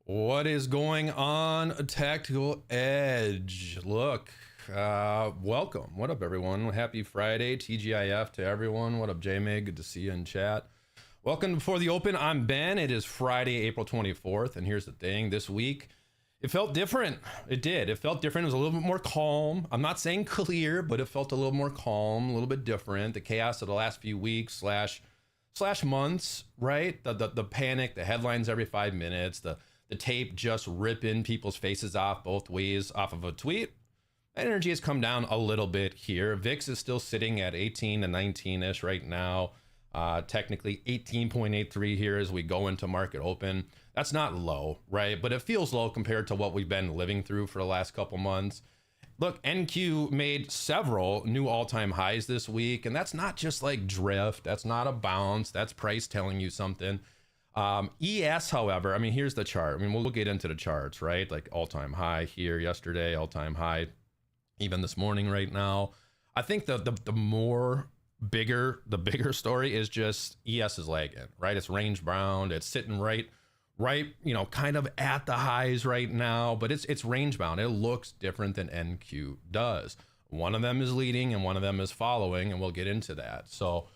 What is going on, Tactical Edge? Look, welcome. What up, everyone? Happy Friday, TGIF to everyone. What up, J-Mig? Good to see you in chat. Welcome to Before the Open. I'm Ben. It is Friday, April 24th, and here's the thing. This week, it felt different. It did. It felt different. It was a little bit more calm. I'm not saying clear, but it felt a little more calm, a little bit different. The chaos of the last few weeks slash months, right? The panic, the headlines every 5 minutes, the tape just ripping people's faces off both ways off of a tweet. That energy has come down a little bit here. VIX is still sitting at 18 to 19-ish right now. Technically 18.83 here as we go into market open. That's not low, right? But it feels low compared to what we've been living through for the last couple months. Look, NQ made several new all-time highs this week, and that's not just like drift. That's not a bounce. That's price telling you something. ES, however, I mean, here's the chart. I mean, we'll get into the charts, right? Like all-time high here yesterday, all-time high even this morning right now. I think the bigger story is just ES is lagging, right? It's range bound. It's sitting right, you know, kind of at the highs right now, but it's range bound. It looks different than NQ does. One of them is leading and one of them is following, and we'll get into that. So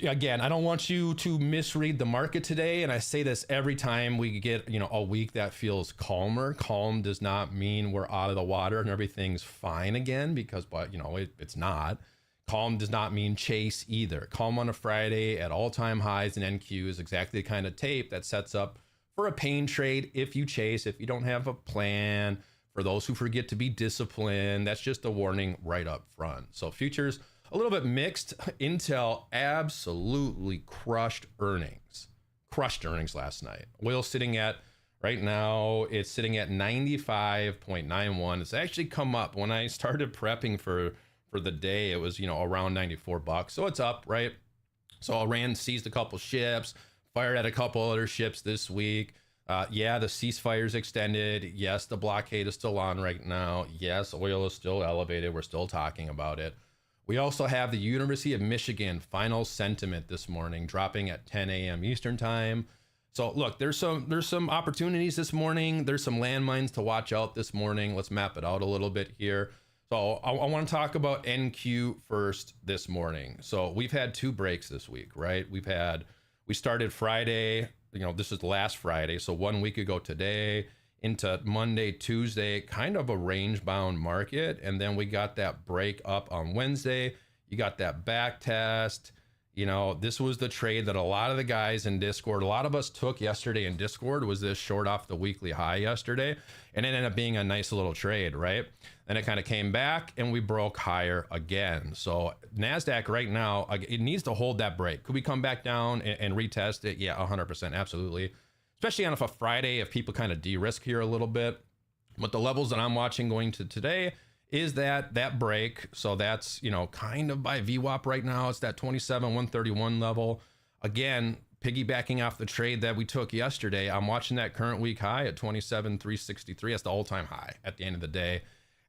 again, I don't want you to misread the market today. And I say this every time we get, you know, a week that feels calmer. Calm does not mean we're out of the water and everything's fine again, because, but you know, it's not. Calm does not mean chase either. Calm on a Friday at all-time highs and NQ is exactly the kind of tape that sets up for a pain trade if you chase, if you don't have a plan. For those who forget to be disciplined, that's just a warning right up front. So futures, a little bit mixed. Intel absolutely crushed earnings last night. Oil sitting at, right now, it's sitting at 95.91. It's actually come up. When I started prepping for the day, it was, you know, around 94 bucks. So it's up, right? So Iran seized a couple ships, fired at a couple other ships this week. Yeah, the ceasefire's extended. Yes, the blockade is still on right now. Yes, oil is still elevated. We're still talking about it. We also have the University of Michigan final sentiment this morning, dropping at 10 a.m. Eastern time. So look, there's some opportunities this morning. There's some landmines to watch out this morning. Let's map it out a little bit here. So I want to talk about NQ first this morning. So we've had two breaks this week, right? We started Friday, you know, this is last Friday. So 1 week ago today, into Monday, Tuesday, kind of a range bound market. And then we got that break up on Wednesday. You got that back test. You know, this was the trade that a lot of the guys in Discord, a lot of us took yesterday in Discord, was this short off the weekly high yesterday. And it ended up being a nice little trade, right? Then it kind of came back and we broke higher again. So NASDAQ right now, it needs to hold that break. Could we come back down and retest it? Yeah, 100%, absolutely. Especially on a Friday, if people kind of de-risk here a little bit. But the levels that I'm watching going to today is that break. So that's, you know, kind of by VWAP right now. It's that 27,131 level. Again, piggybacking off the trade that we took yesterday, I'm watching that current week high at 27,363. That's the all-time high at the end of the day.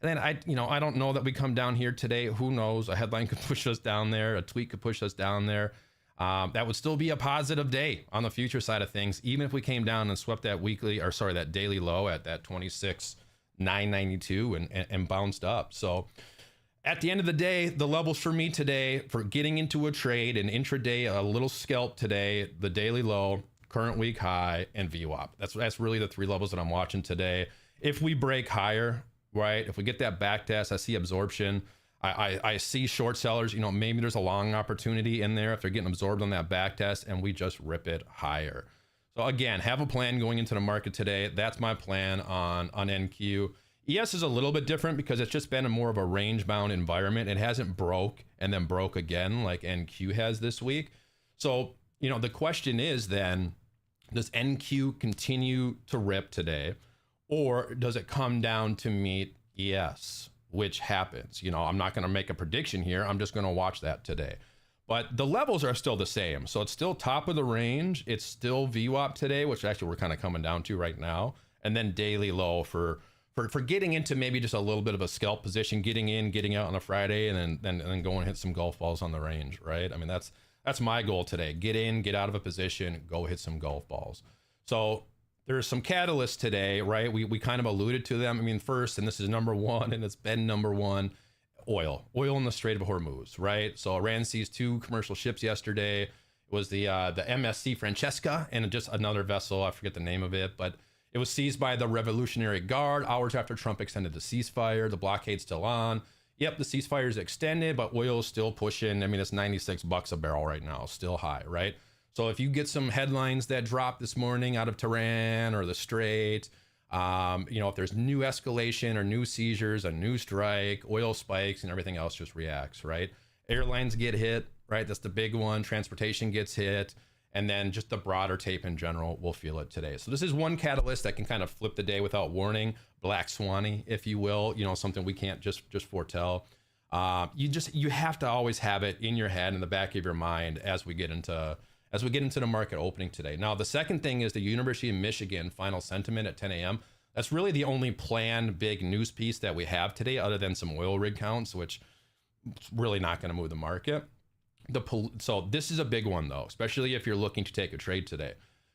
And then I don't know that we come down here today. Who knows? A headline could push us down there. A tweet could push us down there. That would still be a positive day on the future side of things, even if we came down and swept that daily low at that 26,992 and bounced up. So at the end of the day, the levels for me today for getting into a trade, an intraday, a little scalp today, the daily low, current week high, and VWAP. That's really the three levels that I'm watching today. If we break higher, right? If we get that back test, I see absorption. I see short sellers, you know, maybe there's a long opportunity in there if they're getting absorbed on that back test and we just rip it higher. So again, have a plan going into the market today. That's my plan on NQ. ES is a little bit different because it's just been more of a range bound environment. It hasn't broke and then broke again like NQ has this week. So, you know, the question is then, does NQ continue to rip today, or does it come down to meet ES? Which happens. You know, I'm not going to make a prediction here. I'm just going to watch that today. But the levels are still the same. So it's still top of the range. It's still VWAP today, which actually we're kind of coming down to right now. And then daily low for getting into maybe just a little bit of a scalp position, getting in, getting out on a Friday, and then go and hit some golf balls on the range, right? I mean, that's my goal today. Get in, get out of a position, go hit some golf balls. So there's some catalysts today, right? We kind of alluded to them. I mean, first, and this is number one, and it's been number one, oil in the Strait of Hormuz, right? So Iran seized 2 commercial ships yesterday. It was the MSC Francesca and just another vessel. I forget the name of it, but it was seized by the Revolutionary Guard hours after Trump extended the ceasefire. The blockade's still on. Yep, the ceasefire is extended, but oil is still pushing. I mean, it's $96 a barrel right now, still high, right? So if you get some headlines that drop this morning out of Tehran or the Strait, if there's new escalation or new seizures, a new strike, oil spikes and everything else just reacts, right? Airlines get hit, right? That's the big one. Transportation gets hit. And then just the broader tape in general will feel it today. So this is one catalyst that can kind of flip the day without warning, black swanny, if you will, something we can't just foretell. You have to always have it in your head, in the back of your mind as we get into the market opening today. Now, the second thing is the University of Michigan final sentiment at 10 a.m. That's really the only planned big news piece that we have today, other than some oil rig counts, which is really not going to move the market. So this is a big one, though, especially if you're looking to take a trade today.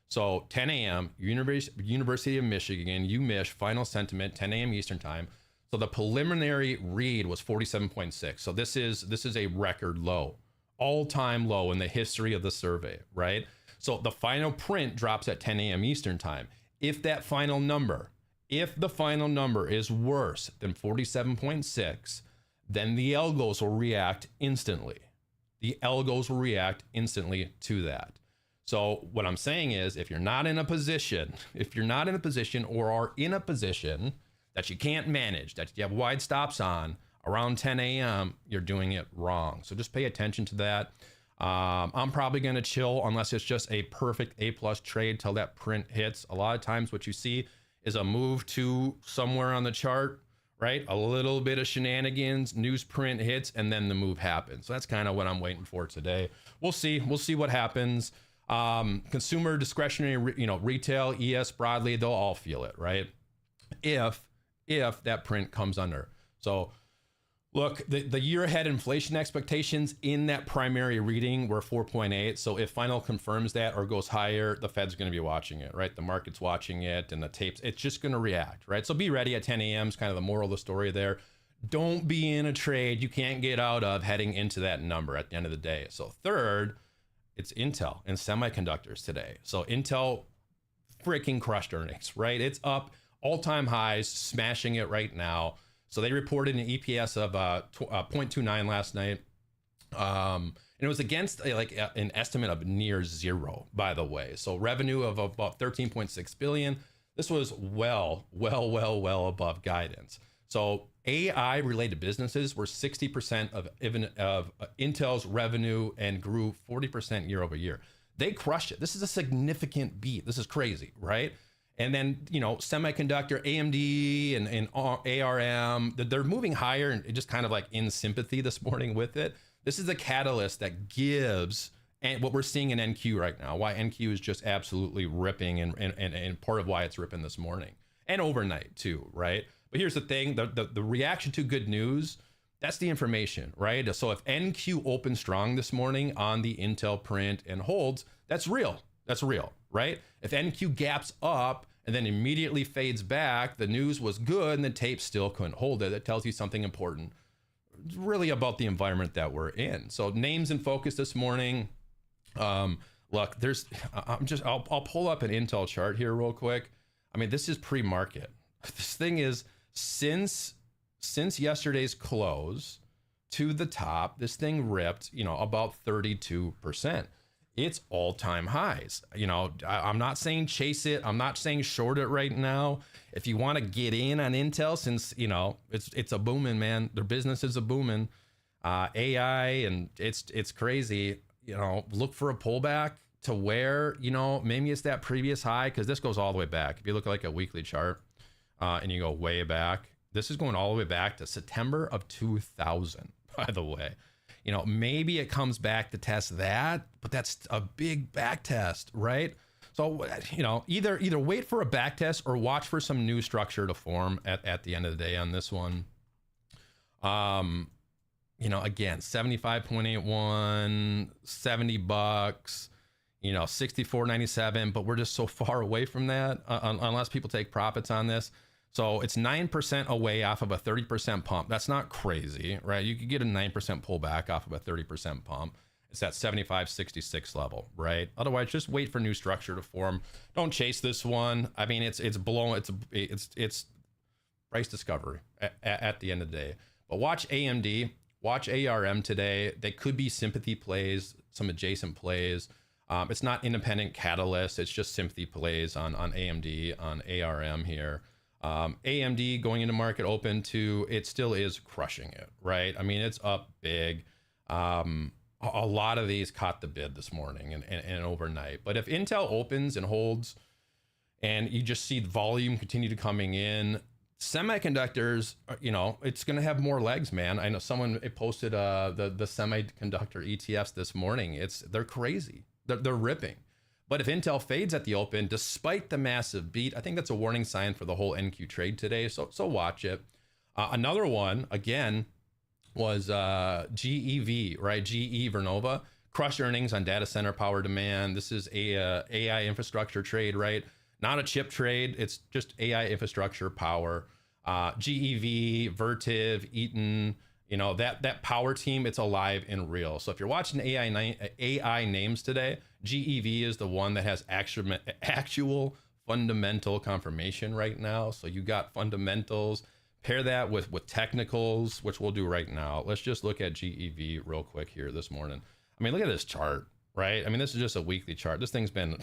So 10 a.m., University of Michigan, UMich, final sentiment, 10 a.m. Eastern time. So the preliminary read was 47.6. So this is a record low, all-time low in the history of the survey, right? So the final print drops at 10 a.m. Eastern time. If the final number is worse than 47.6, then the algos will react instantly. The algos will react instantly to that. So what I'm saying is, if you're not in a position or are in a position that you can't manage, that you have wide stops on around 10 a.m., you're doing it wrong. So just pay attention to that. I'm probably going to chill unless it's just a perfect A+ trade till that print hits. A lot of times what you see is a move to somewhere on the chart, right? A little bit of shenanigans, newsprint hits, and then the move happens. So that's kind of what I'm waiting for today. We'll see what happens. Consumer discretionary, retail, ES broadly, they'll all feel it, right? If that print comes under. So look, the year ahead inflation expectations in that primary reading were 4.8. So if final confirms that or goes higher, the Fed's going to be watching it, right? The market's watching it, and the tapes, it's just going to react, right? So be ready at 10 a.m. is kind of the moral of the story there. Don't be in a trade you can't get out of heading into that number at the end of the day. So third, it's Intel and semiconductors today. So Intel freaking crushed earnings, right? It's up all-time highs, smashing it right now. So they reported an EPS of 0.29 last night. And it was against an estimate of near zero, by the way. So revenue of about 13.6 billion. This was well above guidance. So AI related businesses were 60% of Intel's revenue and grew 40% year over year. They crushed it. This is a significant beat. This is crazy, right? And then, semiconductor, AMD and ARM, they're moving higher and just kind of like in sympathy this morning with it. This is a catalyst that gives, and what we're seeing in NQ right now, why NQ is just absolutely ripping and part of why it's ripping this morning and overnight too, right? But here's the thing, the reaction to good news, that's the information, right? So if NQ opens strong this morning on the Intel print and holds, that's real, right? If NQ gaps up and then immediately fades back, the news was good and the tape still couldn't hold it. That tells you something important really about the environment that we're in. So names in focus this morning. Look, I'll pull up an Intel chart here real quick. I mean, this is pre-market. This thing is since yesterday's close to the top, this thing ripped, about 32%. It's all-time highs. I'm not saying chase it. I'm not saying short it right now. If you want to get in on Intel, since it's a booming, man. Their business is a booming. AI and it's crazy. Look for a pullback to where maybe it's that previous high, because this goes all the way back. If you look at like a weekly chart and you go way back, this is going all the way back to September of 2000. By the way. Maybe it comes back to test that, but that's a big back test, right? So, either wait for a back test or watch for some new structure to form at the end of the day on this one. Again, 75.81, $70. 64.97, but we're just so far away from that unless people take profits on this. So it's 9% away off of a 30% pump. That's not crazy, right? You could get a 9% pullback off of a 30% pump. It's that 75.66 level, right? Otherwise, just wait for new structure to form. Don't chase this one. I mean, it's blown. It's price discovery at the end of the day. But watch AMD, watch ARM today. They could be sympathy plays, some adjacent plays. It's not independent catalyst. It's just sympathy plays on AMD, on ARM here. AMD going into market open to, it still is crushing it, right? I mean, it's up big. A lot of these caught the bid this morning and overnight. But if Intel opens and holds and you just see volume continue to coming in, semiconductors, it's going to have more legs, man. I know someone posted the semiconductor ETFs this morning. They're crazy. They're ripping. But if Intel fades at the open, despite the massive beat, I think that's a warning sign for the whole NQ trade today. So watch it. Another one, again, was GEV, right? GE Vernova, crushed earnings on data center power demand. This is a AI infrastructure trade, right? Not a chip trade. It's just AI infrastructure power. GEV, Vertiv, Eaton, that power team, it's alive and real. So if you're watching AI names today, GEV is the one that has actual fundamental confirmation right now. So you got fundamentals. Pair that with technicals, which we'll do right now. Let's just look at GEV real quick here this morning. I mean, look at this chart, right? I mean, this is just a weekly chart. This thing's been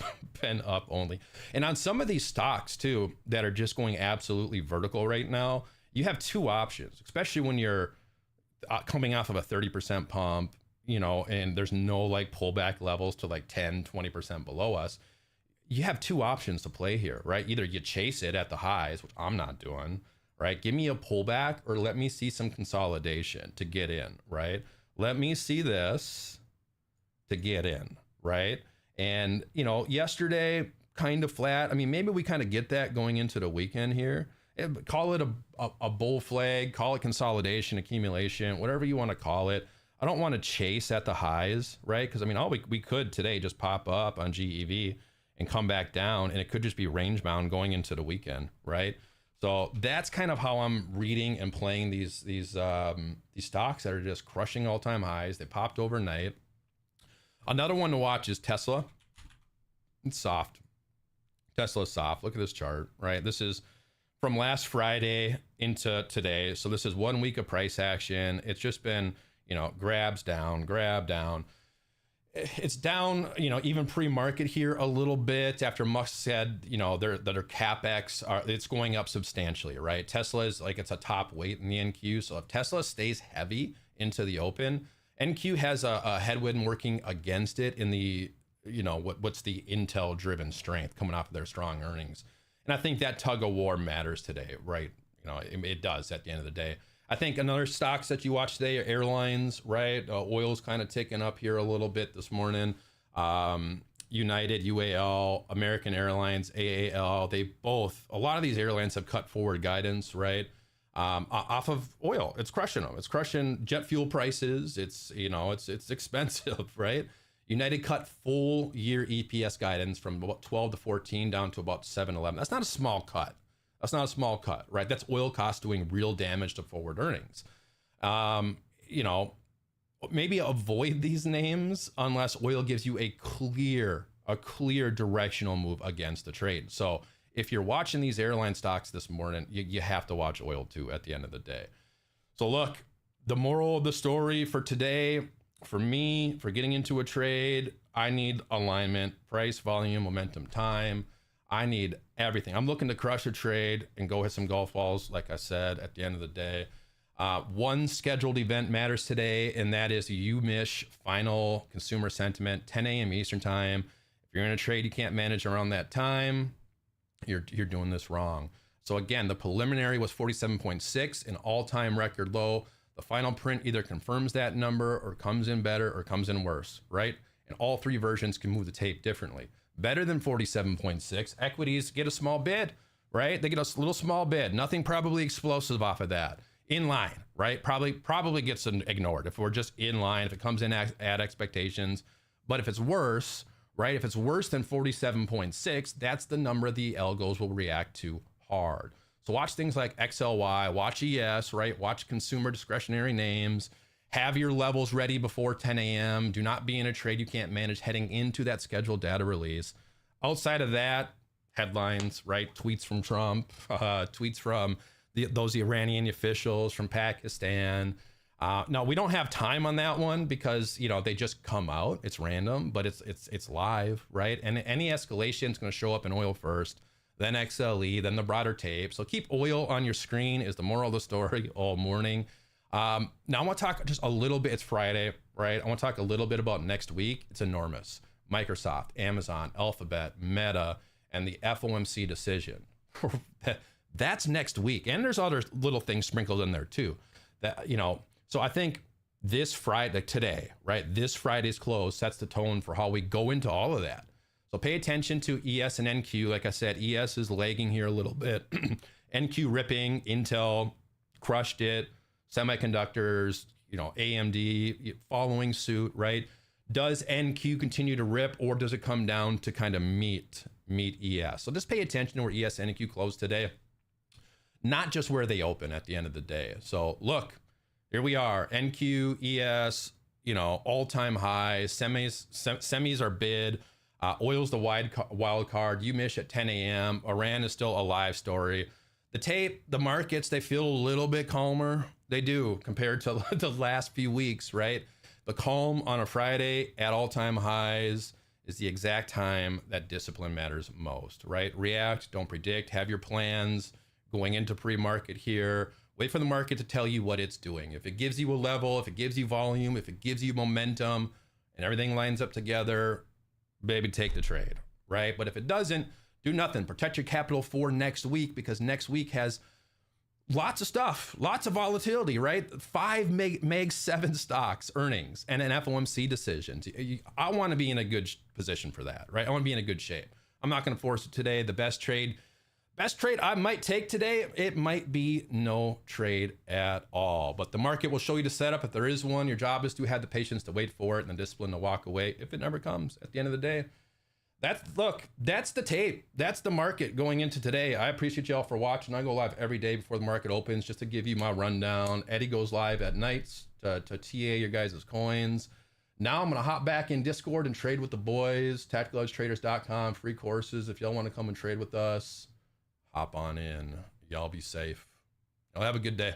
up only. And on some of these stocks too, that are just going absolutely vertical right now, you have two options, especially when you're coming off of a 30% pump, and there's no like pullback levels to like 10, 20% below us. You have two options to play here, right? Either you chase it at the highs, which I'm not doing, right? Give me a pullback or let me see some consolidation to get in, right? Let me see this to get in, right? And, yesterday kind of flat. I mean, maybe we kind of get that going into the weekend here. Call it a bull flag, call it consolidation, accumulation, whatever you want to call it. I don't want to chase at the highs, right? Because I mean, we could today just pop up on GEV and come back down, and it could just be range bound going into the weekend, right? So that's kind of how I'm reading and playing these stocks that are just crushing all-time highs. They popped overnight. Another one to watch is Tesla. It's soft. Tesla's soft. Look at this chart, right? This is from last Friday into today. So this is 1 week of price action. It's just been, grab down. It's down, even pre-market here a little bit after Musk said, their capex it's going up substantially, right? Tesla is like, it's a top weight in the NQ. So if Tesla stays heavy into the open, NQ has a headwind working against it in the, what's the Intel driven strength coming off of their strong earnings. And I think that tug of war matters today, right? It does at the end of the day. I think another stocks that you watch today are airlines, right? Oil's kind of ticking up here a little bit this morning. United, UAL, American Airlines, AAL, a lot of these airlines have cut forward guidance, right? Off of oil. It's crushing them. It's crushing jet fuel prices. It's expensive, right? United cut full year EPS guidance from about 12 to 14 down to about 7-11. That's not a small cut. That's not a small cut, right? That's oil costs doing real damage to forward earnings. Maybe avoid these names unless oil gives you a clear directional move against the trade. So if you're watching these airline stocks this morning, you have to watch oil too at the end of the day. So look, the moral of the story for today, for me, for getting into a trade, I need alignment, price, volume, momentum, time. I need everything. I'm looking to crush a trade and go hit some golf balls, like I said, at the end of the day. One scheduled event matters today, and that is the UMISH final consumer sentiment, 10 a.m. Eastern time. If you're in a trade you can't manage around that time, you're doing this wrong. So again, the preliminary was 47.6, an all-time record low. The final print either confirms that number or comes in better or comes in worse, right? And all three versions can move the tape differently. Better than 47.6. Equities get a small bid, right? They get a little small bid. Nothing probably explosive off of that. In line, right? Probably gets ignored if we're just in line, if it comes in at expectations. But if it's worse, right? If it's worse than 47.6, that's the number the algos will react to hard. So watch things like XLY, watch ES, right? Watch consumer discretionary names, have your levels ready before 10 a.m. Do not be in a trade you can't manage heading into that scheduled data release. Outside of that, headlines, right? Tweets from Trump, tweets from those Iranian officials, from Pakistan. No, we don't have time on that one because, you know, they just come out. It's random, but it's live, right? And any escalation is going to show up in oil first, then XLE, then the broader tape. So keep oil on your screen is the moral of the story all morning. Now I want to talk just a little bit. It's Friday, right? I want to talk a little bit about next week. It's enormous. Microsoft, Amazon, Alphabet, Meta, and the FOMC decision. That's next week. And there's other little things sprinkled in there too. That, you know, so I think this Friday, like today, right? This Friday's close sets the tone for how we go into all of that. So pay attention to ES and NQ. Like I said, ES is lagging here a little bit. NQ ripping, Intel crushed it, semiconductors, you know, AMD following suit, right? Does NQ continue to rip, or does it come down to kind of meet ES? So just pay attention to where ES and NQ close today, not just where they open at the end of the day. So look, here we are, NQ, ES, you know, all-time highs, semis are bid, oil's the wild card, UMISH at 10 a.m., Iran is still a live story. The tape, the markets, they feel a little bit calmer. They do compared to the last few weeks, right? The calm on a Friday at all-time highs is the exact time that discipline matters most, right? React, don't predict, have your plans going into pre-market here. Wait for the market to tell you what it's doing. If it gives you a level, if it gives you volume, if it gives you momentum, and everything lines up together, baby, take the trade, right? But if it doesn't, do nothing. Protect your capital for next week, because next week has lots of stuff, lots of volatility, right? 5 Meg 7 stocks earnings and an FOMC decision. I want to be in a good position for that, right? I want to be in a good shape. I'm not going to force it today. The best trade I might take today, it might be no trade at all. But the market will show you the setup if there is one. Your job is to have the patience to wait for it and the discipline to walk away if it never comes at the end of the day. That's the tape. That's the market going into today. I appreciate y'all for watching. I go live every day before the market opens just to give you my rundown. Eddie goes live at nights to TA your guys' coins. Now I'm going to hop back in Discord and trade with the boys. TacticalEdgeTraders.com, free courses. If y'all want to come and trade with us, hop on in. Y'all be safe. Y'all have a good day.